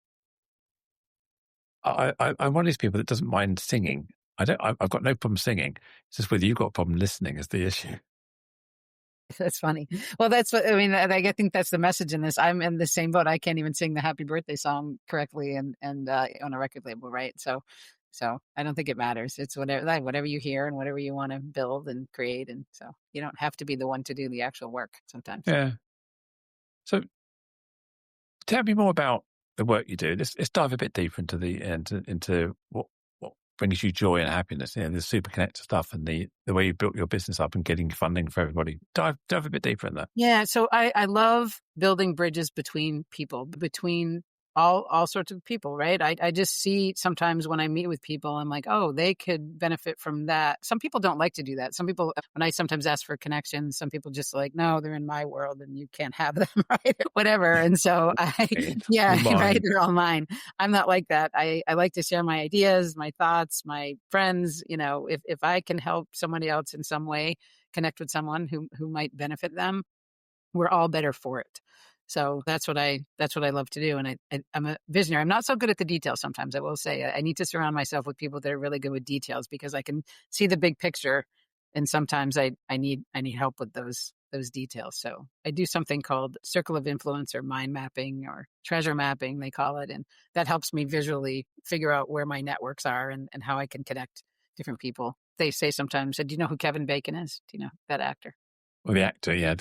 I'm one of these people that doesn't mind singing. I've got no problem singing. It's just whether you've got a problem listening is the issue. That's funny. Well, that's what I mean. I think that's the message in this. I'm in the same boat. I can't even sing the Happy Birthday song correctly and on a record label, right? So I don't think it matters. It's whatever you hear and whatever you want to build and create, and so you don't have to be the one to do the actual work sometimes. Yeah. So tell me more about the work you do. Let's dive a bit deeper into what brings you joy and happiness. The super connected stuff and the way you built your business up and getting funding for everybody. Dive a bit deeper in that. Yeah. So I love building bridges between people, between all sorts of people, right? I just see sometimes when I meet with people, I'm like, oh, they could benefit from that. Some people don't like to do that. Some people, when I sometimes ask for connections, some people just like, no, they're in my world and you can't have them, right? Whatever. And so right, they're all mine. I'm not like that. I like to share my ideas, my thoughts, my friends. If I can help somebody else in some way, connect with someone who might benefit them, we're all better for it. So that's what I love to do. And I'm a visionary. I'm not so good at the details sometimes, I will say. I need to surround myself with people that are really good with details because I can see the big picture. And sometimes I need help with those details. So I do something called circle of influence or mind mapping or treasure mapping, they call it. And that helps me visually figure out where my networks are and how I can connect different people. They say sometimes, do you know who Kevin Bacon is? Do you know that actor? Well, the actor, yeah.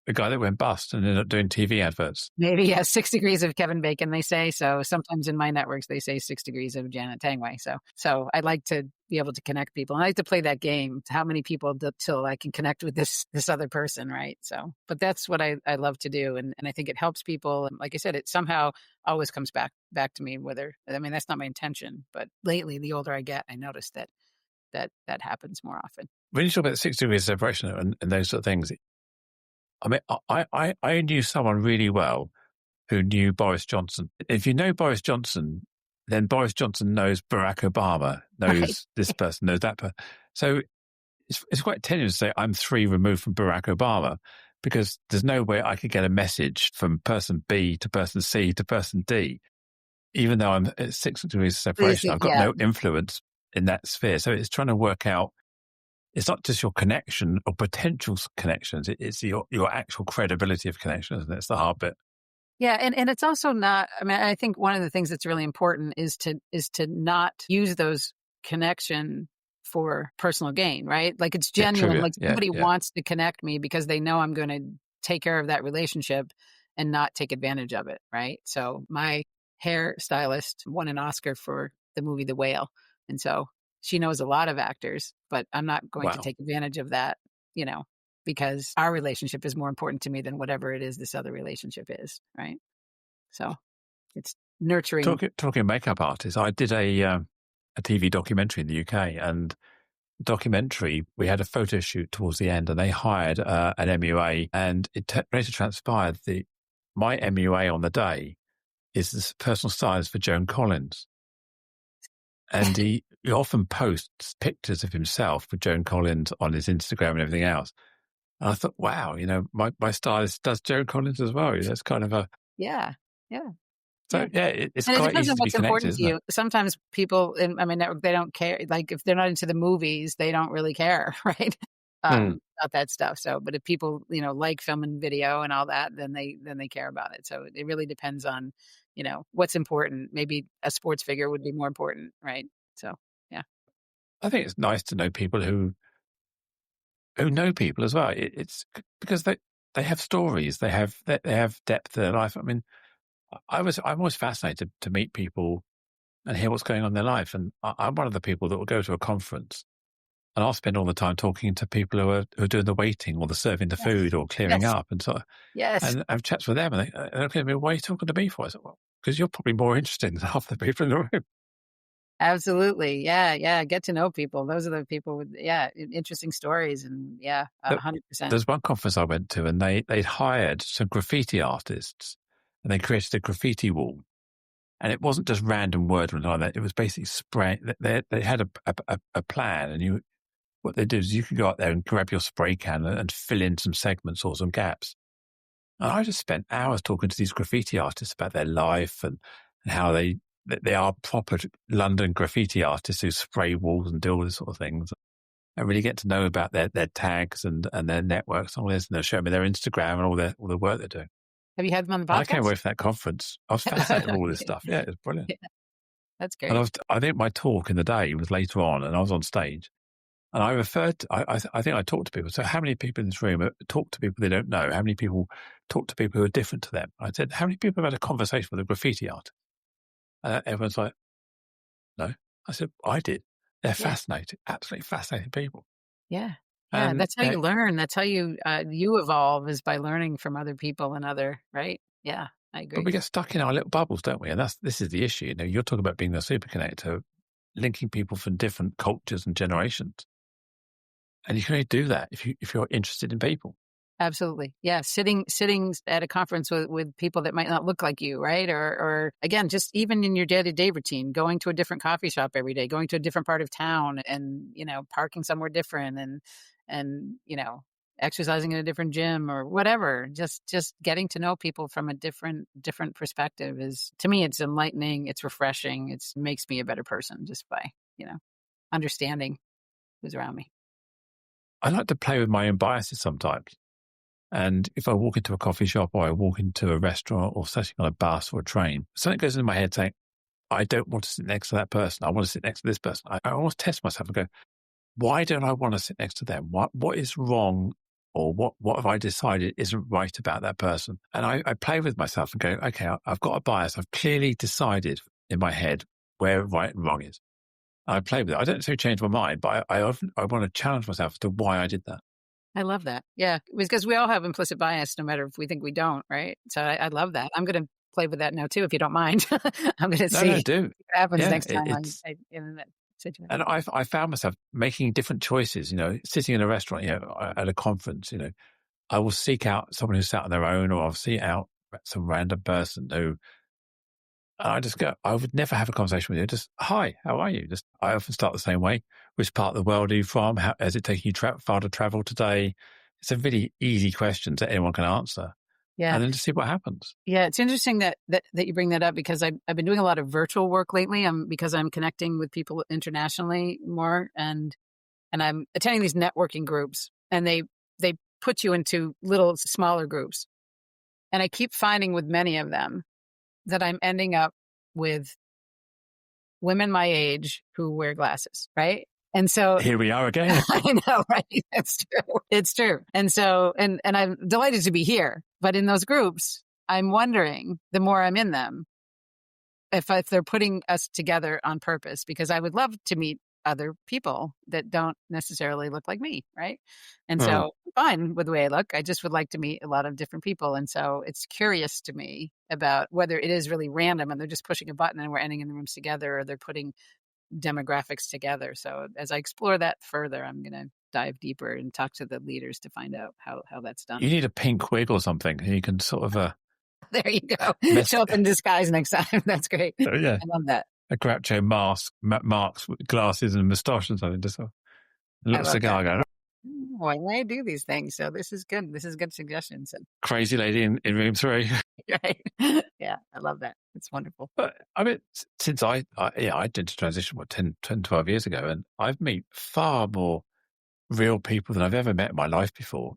The guy that went bust and ended up doing TV adverts. Maybe, yeah, 6 degrees of Kevin Bacon, they say. So sometimes in my networks, they say 6 degrees of Janet Tanguay. So I like to be able to connect people. And I like to play that game. How many people till I can connect with this other person, right? So, but that's what I love to do. And I think it helps people. And like I said, it somehow always comes back to me, that's not my intention. But lately, the older I get, I notice that happens more often. When you talk about the 6 degrees of separation and those sort of things, I mean, I knew someone really well who knew Boris Johnson. If you know Boris Johnson, then Boris Johnson knows Barack Obama, knows this person, knows that person. So it's quite tenuous to say I'm 3 removed from Barack Obama because there's no way I could get a message from person B to person C to person D, even though I'm at 6 degrees of separation. I've got no influence in that sphere. So it's trying to work out. It's not just your connection or potential connections. It's your actual credibility of connection, isn't it? It's the hard bit. Yeah. And it's also not, I think one of the things that's really important is to not use those connection for personal gain, right? Like it's genuine. Like somebody wants to connect me because they know I'm going to take care of that relationship and not take advantage of it, right? So my hairstylist won an Oscar for the movie The Whale. And so she knows a lot of actors, but I'm not going to take advantage of that, because our relationship is more important to me than whatever it is this other relationship is, right? So it's nurturing. Talking makeup artists, I did a TV documentary in the UK, and documentary, we had a photo shoot towards the end, and they hired an MUA, and it later transpired my MUA on the day is this personal stylist for Joan Collins. And he often posts pictures of himself with Joan Collins on his Instagram and everything else. And I thought, wow, my stylist does Joan Collins as well. That's kind of a... Yeah. So, it's and quite it easy to be what's connected, important to you. Sometimes people in my network, they don't care. Like if they're not into the movies, they don't really care, right? About that stuff. So, but if people, like film and video and all that, then they care about it. So it really depends on, what's important. Maybe a sports figure would be more important, right? So, yeah. I think it's nice to know people who know people as well. It's because they have stories, they have depth to their life. I mean, I'm always fascinated to meet people and hear what's going on in their life. And I'm one of the people that will go to a conference and I'll spend all the time talking to people who are doing the waiting or the serving the food or clearing up and so on. Yes. And I've chats with them and they look at me, why are you talking to me for? I said, well, because you're probably more interesting than half the people in the room. Absolutely. Yeah. Get to know people. Those are the people with, interesting stories. And 100%. There's one conference I went to and they'd hired some graffiti artists and they created a graffiti wall. And it wasn't just random words or anything like that. It was basically spray. They had a plan, and what they did is you could go out there and grab your spray can and fill in some segments or some gaps. And I just spent hours talking to these graffiti artists about their life and how they are proper London graffiti artists who spray walls and do all these sort of things. and really get to know about their tags and their networks and all this. And they'll show me their Instagram and all the work they're doing. Have you had them on the And I came podcast? away from that conference. I was fascinated with all this stuff. Yeah, it was brilliant. Yeah, that's great. And I think my talk in the day was later on, and I was on stage. And I referred to, I think I talked to people. So how many people in this room talk to people they don't know? How many people talk to people who are different to them? I said, how many people have had a conversation with a graffiti artist? Everyone's like, no. I said, I did. They're fascinating, absolutely fascinating people. Yeah. And That's how you learn. That's how you evolve, is by learning from other people and right? Yeah, I agree. But we get stuck in our little bubbles, don't we? And this is the issue. You're talking about being a super connector, linking people from different cultures and generations. And you can only do that if you're interested in people. Absolutely. Yeah. Sitting at a conference with people that might not look like you, right? Or again, just even in your day-to-day routine, going to a different coffee shop every day, going to a different part of town and, parking somewhere different and, exercising in a different gym or whatever. Just getting to know people from a different perspective is, to me, it's enlightening. It's refreshing. It makes me a better person just by, understanding who's around me. I like to play with my own biases sometimes. And if I walk into a coffee shop or I walk into a restaurant or sitting on a bus or a train, something goes into my head saying, I don't want to sit next to that person. I want to sit next to this person. I always test myself and go, why don't I want to sit next to them? What is wrong, or what have I decided isn't right about that person? And I play with myself and go, okay, I've got a bias. I've clearly decided in my head where right and wrong is. I play with it. I don't necessarily change my mind, but I want to challenge myself as to why I did that. I love that. Yeah, because we all have implicit bias, no matter if we think we don't, right? So I love that. I'm going to play with that now too, if you don't mind. I'm going to see what happens next time in that situation. And I found myself making different choices. Sitting in a restaurant, at a conference, I will seek out someone who's sat on their own, or I'll seek out some random person who. And I just go, I would never have a conversation with you. Just, hi, how are you? I often start the same way. Which part of the world are you from? How is it taking you far to travel today? It's a really easy question that anyone can answer. Yeah. And then just see what happens. Yeah. It's interesting that you bring that up, because I've been doing a lot of virtual work lately. Because I'm connecting with people internationally more, and I'm attending these networking groups, and they put you into little smaller groups. And I keep finding with many of them that I'm ending up with women my age who wear glasses, right? And so here we are again. I know, right? It's true. It's true. And so, and I'm delighted to be here. But in those groups, I'm wondering, the more I'm in them, if they're putting us together on purpose, because I would love to meet other people that don't necessarily look like me, right? And so fine with the way I look. I just would like to meet a lot of different people. And so it's curious to me about whether it is really random and they're just pushing a button and we're ending in the rooms together, or they're putting demographics together. So as I explore that further, I'm going to dive deeper and talk to the leaders to find out how that's done. You need a pink wig or something. You can sort of... there you go. Show up in disguise next time. That's great. Yeah. I love that. A Groucho Marx with glasses and moustache and something. Just a little cigar going. Why do I do these things? So this is good. This is good suggestions. Crazy lady in room 3. Right. Yeah, I love that. It's wonderful. But I mean, since I did the transition 10, 12 years ago, and I've met far more real people than I've ever met in my life before.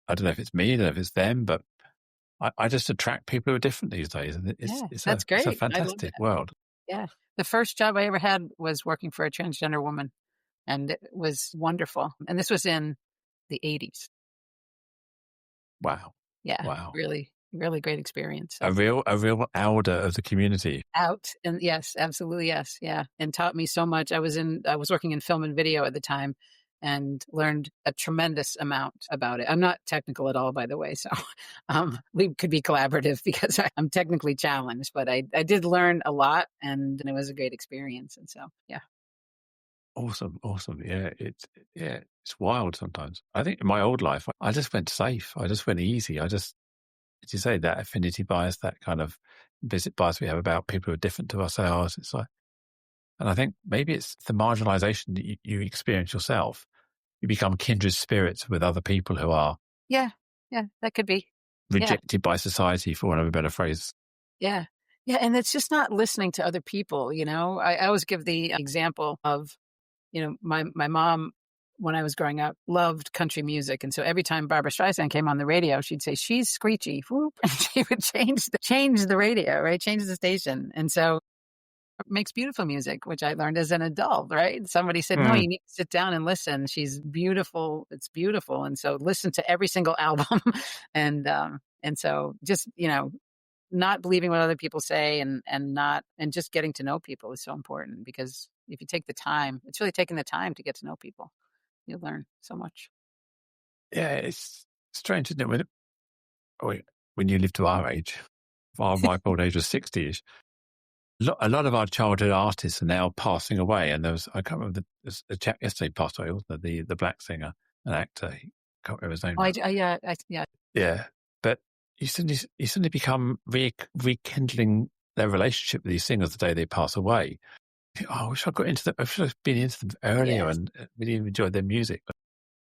I don't know if it's me, I don't know if it's them, but I just attract people who are different these days. And that's great. It's a fantastic world. Yeah. The first job I ever had was working for a transgender woman, and it was wonderful. And this was in the 80s. Wow. Yeah. Wow. Really, really great experience. A real elder of the community. And yes, absolutely. Yes. Yeah. And taught me so much. I was working in film and video at the time, and learned a tremendous amount about it. I'm not technical at all, by the way. So we could be collaborative, because I'm technically challenged, but I did learn a lot, and it was a great experience. And so, yeah. Awesome. Yeah. It's wild sometimes. I think in my old life, I just went safe. I just went easy. As you say, that affinity bias, that kind of implicit bias we have about people who are different to ourselves. It's like, and I think maybe it's the marginalization that you experience yourself. You become kindred spirits with other people who are... Yeah, that could be. Rejected by society, for want of a better phrase. Yeah. Yeah, and it's just not listening to other people, I always give the example of, my mom when I was growing up, loved country music. And so every time Barbra Streisand came on the radio, she'd say, she's screechy. Whoop, and she would change the radio, right? Change the station. And so makes beautiful music, which I learned as an adult, right? Somebody said, no, you need to sit down and listen. She's beautiful. It's beautiful. And so listen to every single album. and so just, not believing what other people say and just getting to know people is so important, because if you take the time, it's really taking the time to get to know people. You'll learn so much. Yeah, it's strange, isn't it? When you live to our age, our ripe old age was 60-ish, a lot of our childhood artists are now passing away. And I can't remember, a chap yesterday passed away, wasn't there? The black singer, an actor. I can't remember his name. Yeah. Yeah. But you suddenly become rekindling their relationship with these singers the day they pass away. I wish I got into them. I should have been into them earlier and really enjoyed their music. But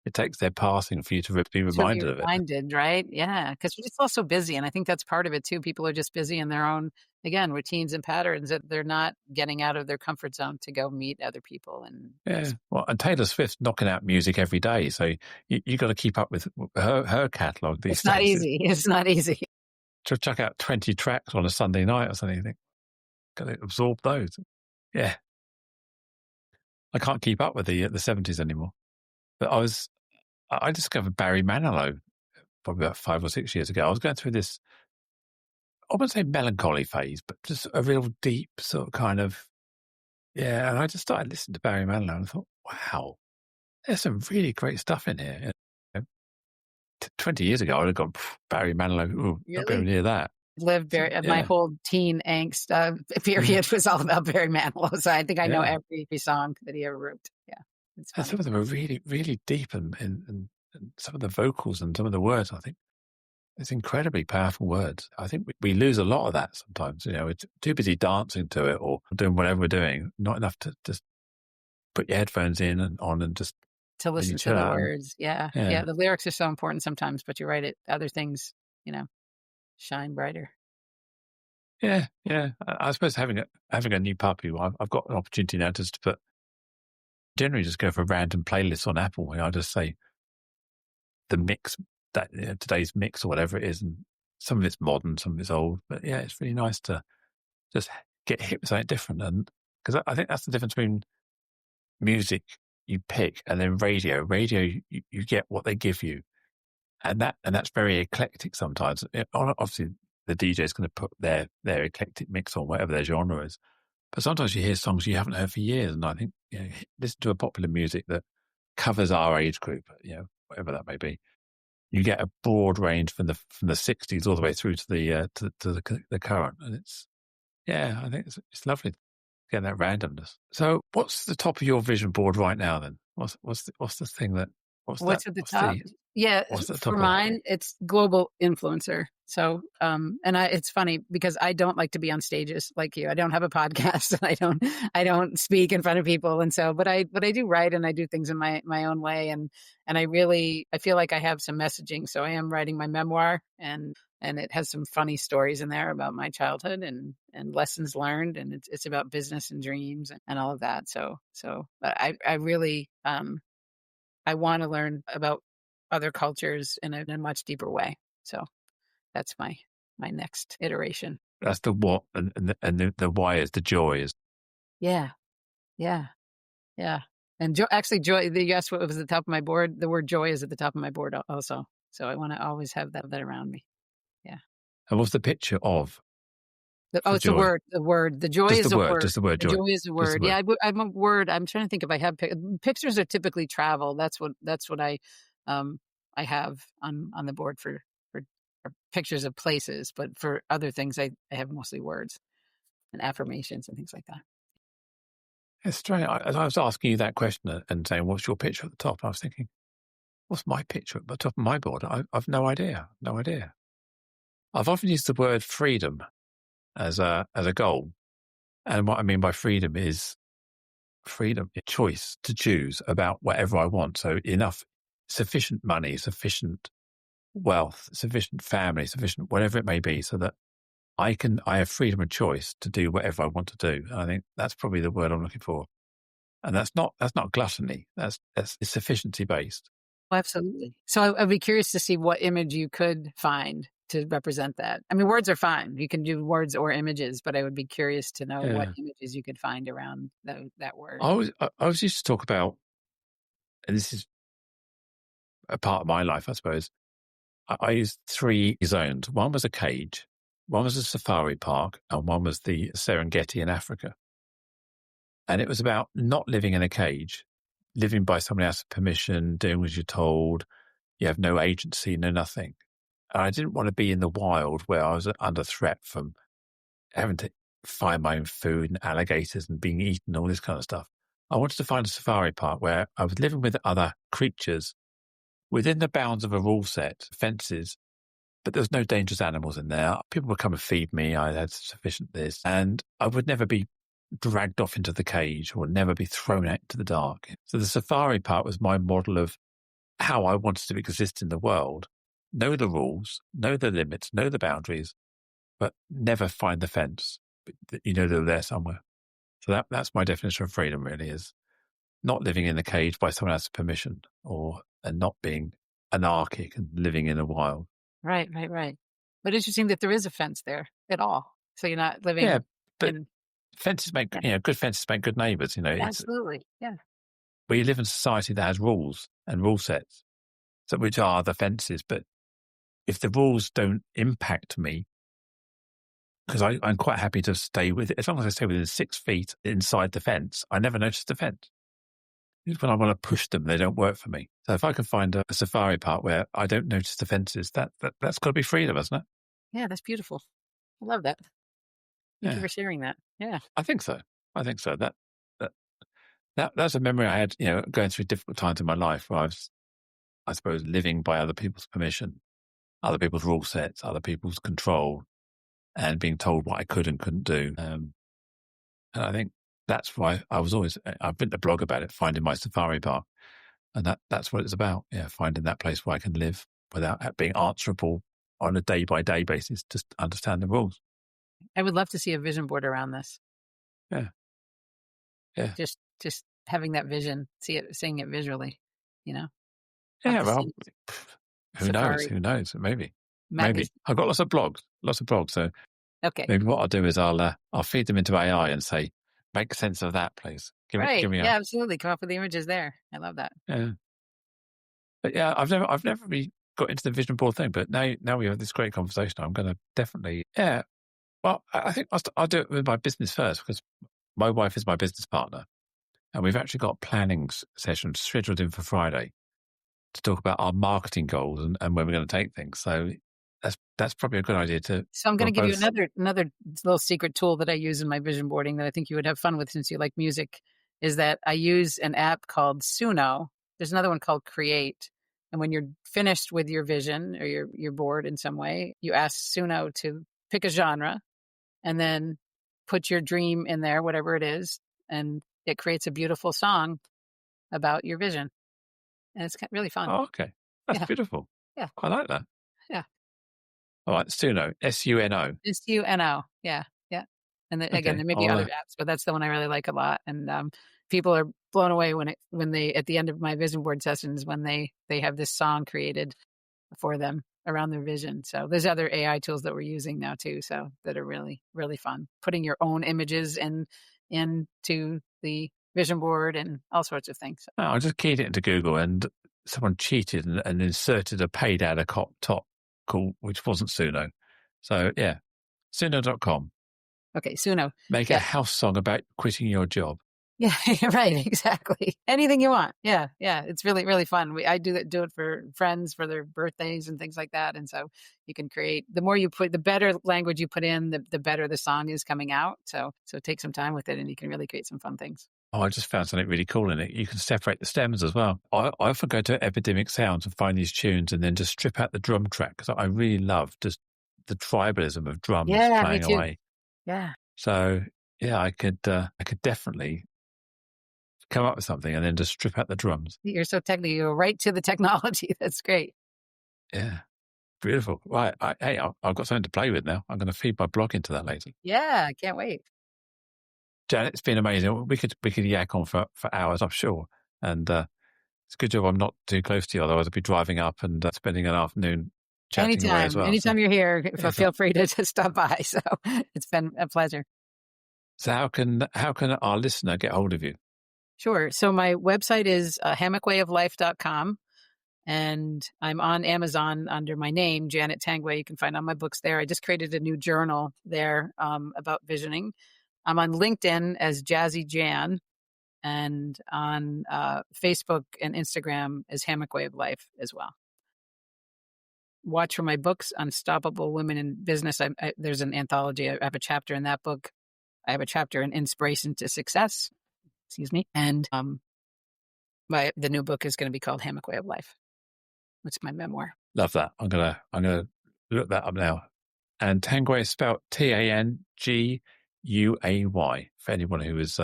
it takes their passing for you to be reminded of it. Right? Yeah, because we're just all so busy, and I think that's part of it too. People are just busy in their own, again, routines and patterns, that they're not getting out of their comfort zone to go meet other people. And and Taylor Swift's knocking out music every day, so you got to keep up with her catalogue these days. It's not easy. To chuck out 20 tracks on a Sunday night or something, you think, got to absorb those. Yeah, I can't keep up with the 70s anymore. But I discovered Barry Manilow probably about 5 or 6 years ago. I was going through this, I wouldn't say melancholy phase, but just a real deep sort of kind of, and I just started listening to Barry Manilow and I thought, wow, there's some really great stuff in here. 20 years ago, I would have gone, Barry Manilow, ooh, really? Not going near that. My whole teen angst period was all about Barry Manilow. So I think I know every song that he ever wrote. Yeah. And some of them are really, really deep, and some of the vocals and some of the words, I think it's incredibly powerful words. I think we lose a lot of that sometimes. We're too busy dancing to it or doing whatever we're doing, not enough to just put your headphones in and on and just to listen to the words. Yeah. The lyrics are so important sometimes, but you're right. Other things, shine brighter. Yeah. I suppose having a new puppy, I've got an opportunity now just to generally just go for random playlists on Apple, where I just say the mix, that today's mix or whatever it is, and some of it's modern, some of it's old. But yeah, it's really nice to just get hit with something different, and because I think that's the difference between music you pick and then radio. Radio, you get what they give you, and that's very eclectic sometimes. Obviously, the DJ is going to put their eclectic mix on whatever their genre is. But sometimes you hear songs you haven't heard for years, and I think listen to a popular music that covers our age group, whatever that may be. You get a broad range from the 60s all the way through to the current, and I think it's lovely to get that randomness. So, what's the top of your vision board right now? Then, what's the thing that what's at the top? For mine, it's global influencer. So, it's funny because I don't like to be on stages like you. I don't have a podcast, and I don't speak in front of people. And so, but I do write, and I do things in my own way. And I feel like I have some messaging. So I am writing my memoir, and it has some funny stories in there about my childhood and lessons learned. And it's about business and dreams and all of that. So I really, I want to learn about other cultures in a much deeper way. So that's my next iteration. That's the what, and the why is the joy is. Yeah. And joy. You asked what was at the top of my board. The word joy is at the top of my board also. So I want to always have that around me. Yeah. And what's the picture of? It's the word. The word. The joy is a word. Just the word. Joy. The joy is a word. Yeah, I'm a word. I'm trying to think if I have pictures. Are typically travel. That's what I have on the board for pictures of places. But for other things, I have mostly words and affirmations and things like that. It's strange. As I was asking you that question and saying, "What's your picture at the top?" I was thinking, "What's my picture at the top of my board?" I've no idea. No idea. I've often used the word freedom as a goal. And what I mean by freedom is freedom, a choice to choose about whatever I want. So sufficient money, sufficient wealth, sufficient family, sufficient whatever it may be, so that I have freedom of choice to do whatever I want to do. And I think that's probably the word I'm looking for. And that's not gluttony. It's sufficiency based. Absolutely. So I'd be curious to see what image you could find to represent that. I mean, words are fine. You can do words or images, but I would be curious to know what Yeah. images you could find around that word. I was used to talk about, and this is a part of my life, I suppose. I used 3 zones. One was a cage, one was a safari park, and one was the Serengeti in Africa. And it was about not living in a cage, living by somebody else's permission, doing as you're told. You have no agency, no nothing. And I didn't want to be in the wild where I was under threat from having to find my own food and alligators and being eaten, all this kind of stuff. I wanted to find a safari park where I was living with other creatures within the bounds of a rule set, fences, but there was no dangerous animals in there. People would come and feed me. I had sufficient this, and I would never be dragged off into the cage or never be thrown out into the dark. So the safari park was my model of how I wanted to exist in the world. Know the rules, know the limits, know the boundaries, but never find the fence. But you know they're there somewhere. So that's my definition of freedom, really, is not living in a cage by someone else's permission, and not being anarchic and living in the wild. Right, right, right. But interesting that there is a fence there at all. So you're not living. Yeah, but in, fences make good fences make good neighbours. It's absolutely, yeah. we live in a society that has rules and rule sets, so which are the fences. But if the rules don't impact me, because I'm quite happy to stay with it, as long as I stay within 6 feet inside the fence, I never notice the fence. When I want to push them, they don't work for me. So if I can find a safari park where I don't notice the fences, that's got to be freedom, hasn't it? Yeah, that's beautiful. I love that. Thank you Yeah, for sharing that. Yeah. I think so. That's a memory I had, going through difficult times in my life where I was, I suppose, living by other people's permission, other people's rule sets, other people's control, and being told what I could and couldn't do. And I think that's why I've written a blog about it, finding my safari park. And that's what it's about. Yeah, finding that place where I can live without being answerable on a day-by-day basis, just understand the rules. I would love to see a vision board around this. Yeah. Yeah. Just having that vision, seeing it visually, Yeah, Not well, who knows? safari Who knows? Maybe. magazine. I've got lots of blogs. So Okay. maybe what I'll do is I'll feed them into AI and say, make sense of that, please. Give Right. me Yeah, absolutely. Come up with the images there. I love that. yeah. But yeah, I've never really got into the vision board thing, but now we have this great conversation. I'm going to definitely, yeah. Well, I think I'll do it with my business first, because my wife is my business partner, and we've actually got planning sessions scheduled in for Friday to talk about our marketing goals and where we're going to take things. So that's probably a good idea to. So I'm going to give you both. another little secret tool that I use in my vision boarding that I think you would have fun with since you like music, is that I use an app called Suno. There's another one called Create. And when you're finished with your vision or your board in some way, you ask Suno to pick a genre and then put your dream in there, whatever it is, and it creates a beautiful song about your vision. And it's really fun. Oh, okay. That's Yeah. beautiful. Yeah. I like that. Yeah. All right. Suno, SUNO. Suno. Yeah. Yeah. And then, again, Okay. there may be other apps, but that's the one I really like a lot. And people are blown away when they, at the end of my vision board sessions, when they have this song created for them around their vision. So there's other AI tools that we're using now too, so that are really, really fun. Putting your own images into the vision board and all sorts of things. No, I just keyed it into Google and someone cheated and inserted a paid ad top call, which wasn't Suno. So yeah, Suno.com. Okay, Suno. Make a house song about quitting your job. Yeah, right, exactly. Anything you want. Yeah, yeah. It's really, really fun. I do it for friends for their birthdays and things like that. And so you can create, the more you put, the better language you put in, the better the song is coming out. So take some time with it and you can really create some fun things. Oh, I just found something really cool in it. You can separate the stems as well. I often go to Epidemic Sounds and find these tunes and then just strip out the drum track, because I really love just the tribalism of drums playing me too. away. Yeah. So yeah, I could definitely come up with something and then just strip out the drums. You're so technical. You're right to the technology. That's great. Yeah. Beautiful. Right. I've got something to play with now. I'm going to feed my blog into that later. Yeah, I can't wait. Janet, it's been amazing. We could yak on for hours, I'm sure. And it's a good job I'm not too close to you, otherwise I'd be driving up and spending an afternoon chatting away as well. Anytime you're here, feel free to stop by. So it's been a pleasure. So how can our listener get hold of you? Sure. So my website is hammockWayOfLife.com, and I'm on Amazon under my name, Janet Tanguay. You can find all my books there. I just created a new journal there about visioning. I'm on LinkedIn as Jazzy Jan, and on Facebook and Instagram as Hammock Way of Life as well. Watch for my books, Unstoppable Women in Business. There's an anthology. I have a chapter in that book. I have a chapter in Inspiration to Success. Excuse me. And the new book is going to be called Hammock Way of Life. It's my memoir. Love that. I'm gonna look that up now. And Tanguay is spelled Tanguay for anyone who is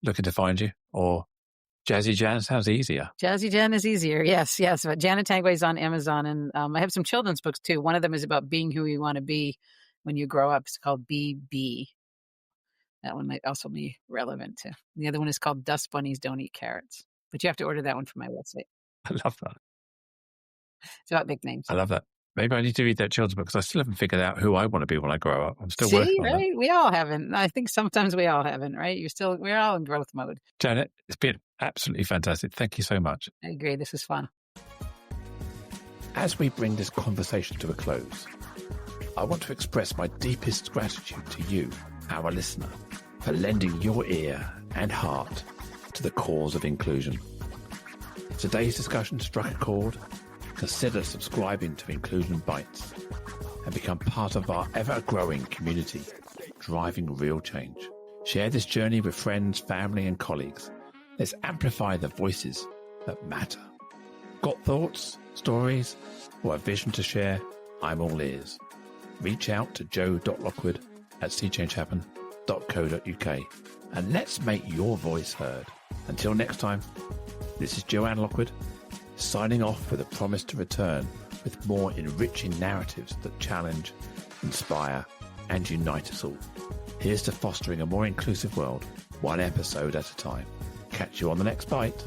looking to find you. Or Jazzy Jan sounds easier. Jazzy Jan is easier. Yes. But Janet Tanguay is on Amazon, and I have some children's books too. One of them is about being who you want to be when you grow up. It's called BB. That one might also be relevant too. The other one is called Dust Bunnies Don't Eat Carrots. But you have to order that one from my website. I love that. It's about nicknames. I love that. Maybe I need to read that children's book because I still haven't figured out who I want to be when I grow up. I'm still working on that. We all haven't. I think sometimes we all haven't, right? We're all in growth mode. Janet, it's been absolutely fantastic. Thank you so much. I agree. This was fun. As we bring this conversation to a close, I want to express my deepest gratitude to you, our listener, for lending your ear and heart to the cause of inclusion. If today's discussion struck a chord, consider subscribing to Inclusion Bites and become part of our ever-growing community, driving real change. Share this journey with friends, family, and colleagues. Let's amplify the voices that matter. Got thoughts, stories, or a vision to share? I'm all ears. Reach out to joe.lockwood@seechangehappen.co.uk and let's make your voice heard. Until next time, this is Joanne Lockwood, signing off with a promise to return with more enriching narratives that challenge, inspire, and unite us all. Here's to fostering a more inclusive world, one episode at a time. Catch you on the next bite.